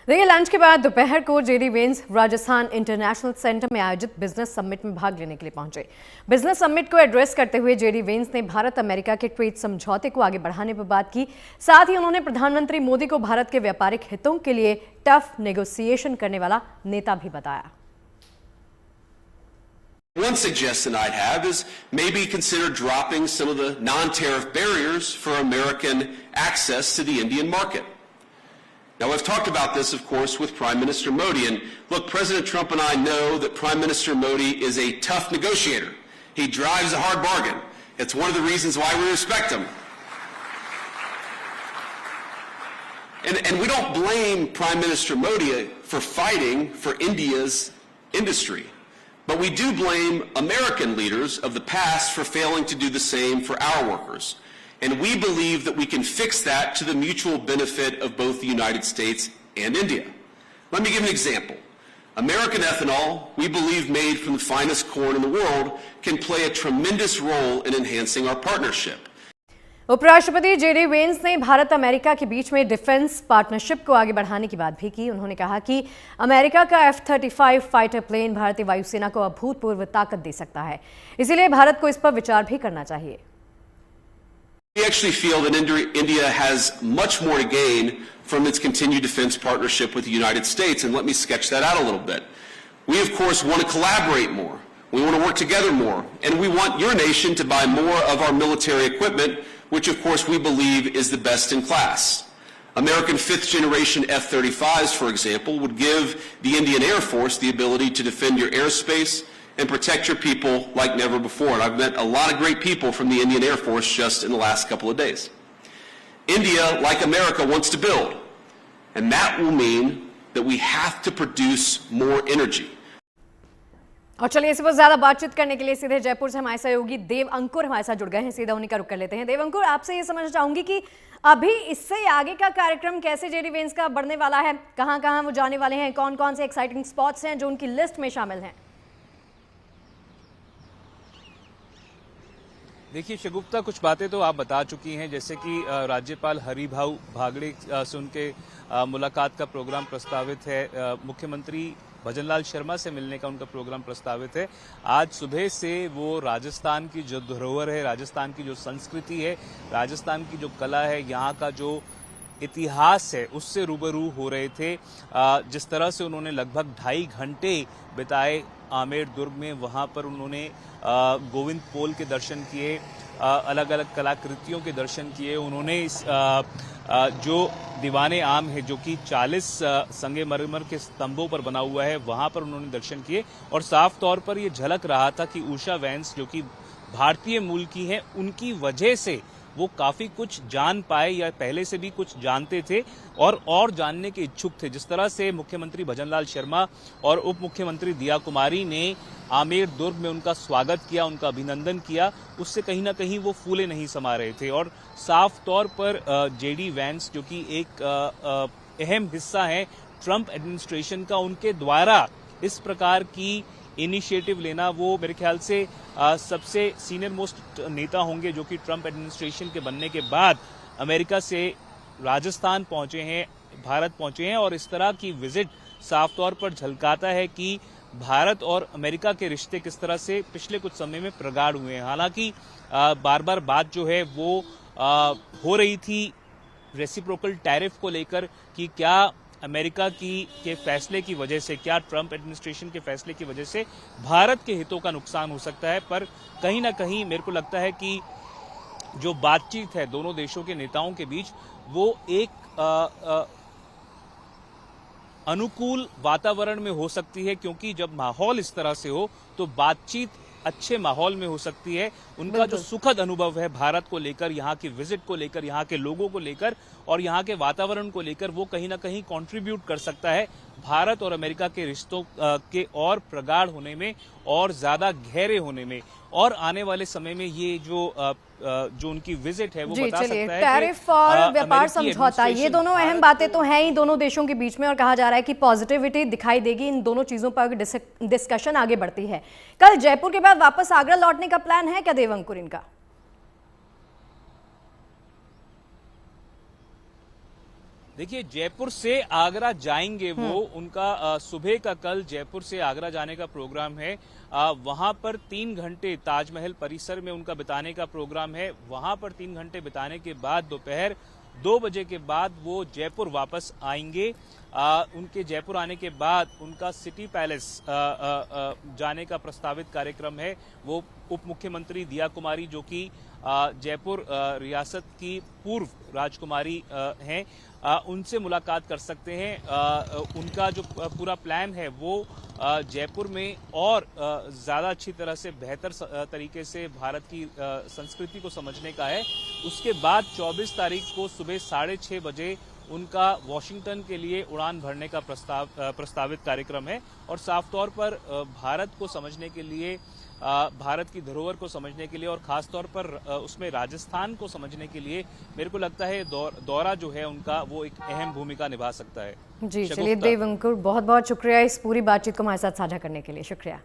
देखिए, लंच के बाद दोपहर को JD Vance Rajasthan international centre में आयोजित बिजनेस समिट में भाग लेने के लिए पहुंचे। बिजनेस समिट को एड्रेस करते हुए जेडी वेंस ने भारत अमेरिका के ट्रेड समझौते को आगे बढ़ाने पर बात की। साथ ही उन्होंने प्रधानमंत्री मोदी को भारत के व्यापारिक हितों के लिए टफ नेगोशिएशन करने वाला नेता भी बताया। One suggestion I'd have is maybe consider dropping some of the non-tariff barriers for American access to the Indian market. Now, I've talked about this, of course, with Prime Minister Modi. And look, President Trump and I know that Prime Minister Modi is a tough negotiator. He drives a hard bargain. It's one of the reasons why we respect him. And we don't blame Prime Minister Modi for fighting for India's industry. But we do blame American leaders of the past for failing to do the same for our workers. And we believe that we can fix that to the mutual benefit of both the United States and India. Let me give an example. American ethanol, we believe made from the finest corn in the world, can play a tremendous role in enhancing our partnership. उपराष्ट्रपति JD Vance ने Bharat America के बीच में defence partnership को आगे बढ़ाने की बात भी की। उन्होंने कहा कि अमेरिका का F-35 फाइटर प्लेन भारतीय वायुसेना को अभूतपूर्व ताकत दे सकता है, इसीलिए भारत को इस पर विचार भी करना चाहिए। We actually feel that India has much more to gain from its continued defense partnership with the United States, and let me sketch that out a little bit. We, of course, want to collaborate more. We want to work together more, and we want your nation to buy more of our military equipment, which, of course, we believe is the best in class. American fifth-generation F-35s, for example, would give the Indian Air Force the ability to defend your airspace and protect your people like never before. And I've met a lot of great people from the Indian Air Force just in the last couple of days. India, like America, wants to build. And that will mean that we have to produce more energy. और चलिए, इस पर ज्यादा बातचीत करने के लिए सीधे जयपुर से हमारे सहयोगी देव अंकुर हमारे साथ जुड़ गए हैं। सीधा उन्हीं का रुख कर लेते हैं। देव अंकुर, आपसे ये समझना चाहूंगी कि अभी इससे आगे का कार्यक्रम कैसे जेडी वेंस का बढ़ने वाला है, कहां-कहां वो जाने वाले हैं, कौन-कौन से एक्साइटिंग स्पॉट्स हैं जो उनकी लिस्ट में शामिल हैं? देखिए शगुफ्ता, कुछ बातें तो आप बता चुकी हैं, जैसे कि राज्यपाल हरिभाऊ बागड़े से उनके मुलाकात का प्रोग्राम प्रस्तावित है। मुख्यमंत्री भजनलाल शर्मा से मिलने का उनका प्रोग्राम प्रस्तावित है। आज सुबह से वो राजस्थान की जो धरोहर है, राजस्थान की जो संस्कृति है, राजस्थान की जो कला है, यहाँ का जो इतिहास है, उससे रूबरू हो रहे थे। जिस तरह से उन्होंने लगभग 2.5 घंटे बिताए आमेर दुर्ग में, वहां पर उन्होंने गोविंद पोल के दर्शन किए, अलग अलग कलाकृतियों के दर्शन किए। उन्होंने इस जो दीवाने आम है, जो कि 40 संगमरमर के स्तंभों पर बना हुआ है, वहां पर उन्होंने दर्शन किए। और साफ तौर पर यह झलक रहा था कि उषा वेंस, जो कि भारतीय मूल की हैं, उनकी वजह से वो काफी कुछ जान पाए या पहले से भी कुछ जानते थे और जानने के इच्छुक थे। जिस तरह से मुख्यमंत्री भजनलाल शर्मा और उप मुख्यमंत्री दिया कुमारी ने आमेर दुर्ग में उनका स्वागत किया, उनका अभिनंदन किया, उससे कहीं ना कहीं वो फूले नहीं समा रहे थे। और साफ तौर पर जेडी वेंस, जो कि एक अहम हिस्सा है ट्रंप एडमिनिस्ट्रेशन का, उनके द्वारा इस प्रकार की इनिशिएटिव लेना, वो मेरे ख्याल से सबसे सीनियर मोस्ट नेता होंगे जो कि ट्रंप एडमिनिस्ट्रेशन के बनने के बाद अमेरिका से राजस्थान पहुंचे हैं, भारत पहुंचे हैं। और इस तरह की विजिट साफ तौर पर झलकाता है कि भारत और अमेरिका के रिश्ते किस तरह से पिछले कुछ समय में प्रगाढ़ हुए हैं। हालांकि बार बार बात जो है वो हो रही थी रेसिप्रोकल टैरिफ को लेकर कि क्या अमेरिका के फैसले की वजह से, क्या ट्रंप एडमिनिस्ट्रेशन के फैसले की वजह से भारत के हितों का नुकसान हो सकता है। पर कहीं ना कहीं मेरे को लगता है कि जो बातचीत है दोनों देशों के नेताओं के बीच, वो एक अनुकूल वातावरण में हो सकती है, क्योंकि जब माहौल इस तरह से हो तो बातचीत अच्छे माहौल में हो सकती है। उनका जो सुखद अनुभव है भारत को लेकर, यहाँ की विजिट को लेकर, यहाँ के लोगों को लेकर और यहाँ के वातावरण को लेकर, वो कहीं ना कहीं कंट्रीब्यूट कर सकता है भारत और अमेरिका के रिश्तों के और प्रगाढ़ होने में और ज्यादा गहरे होने में। और आने वाले समय में ये जो उनकी विजिट है वो बता सकता है टैरिफ और व्यापार समझौता, ये दोनों अहम बातें तो हैं ही दोनों देशों के बीच में, और कहा जा रहा है कि पॉजिटिविटी दिखाई देगी इन दोनों चीजों पर डिस्कशन आगे बढ़ती है। कल जयपुर के बाद वापस आगरा लौटने का प्लान है क्या देव अंकुर इनका? देखिए, जयपुर से आगरा जाएंगे वो, उनका सुबह का कल जयपुर से आगरा जाने का प्रोग्राम है। वहां पर 3 घंटे ताजमहल परिसर में उनका बिताने का प्रोग्राम है। वहां पर 3 घंटे बिताने के बाद दोपहर 2 बजे के बाद वो जयपुर वापस आएंगे। उनके जयपुर आने के बाद उनका सिटी पैलेस जाने का प्रस्तावित कार्यक्रम है। वो उप मुख्यमंत्री दिया कुमारी, जो कि जयपुर रियासत की पूर्व राजकुमारी हैं, उनसे मुलाकात कर सकते हैं। उनका जो पूरा प्लान है वो जयपुर में और ज़्यादा अच्छी तरह से बेहतर तरीके से भारत की संस्कृति को समझने का है। उसके बाद 24 तारीख को सुबह 6:30 बजे उनका वॉशिंगटन के लिए उड़ान भरने का प्रस्तावित कार्यक्रम है। और साफ तौर पर भारत को समझने के लिए, भारत की धरोहर को समझने के लिए और खास तौर पर उसमें राजस्थान को समझने के लिए मेरे को लगता है दौरा जो है उनका वो एक अहम भूमिका निभा सकता है। जी, चलिए देव अंकुर, बहुत बहुत शुक्रिया इस पूरी बातचीत को हमारे साथ साझा करने के लिए। शुक्रिया।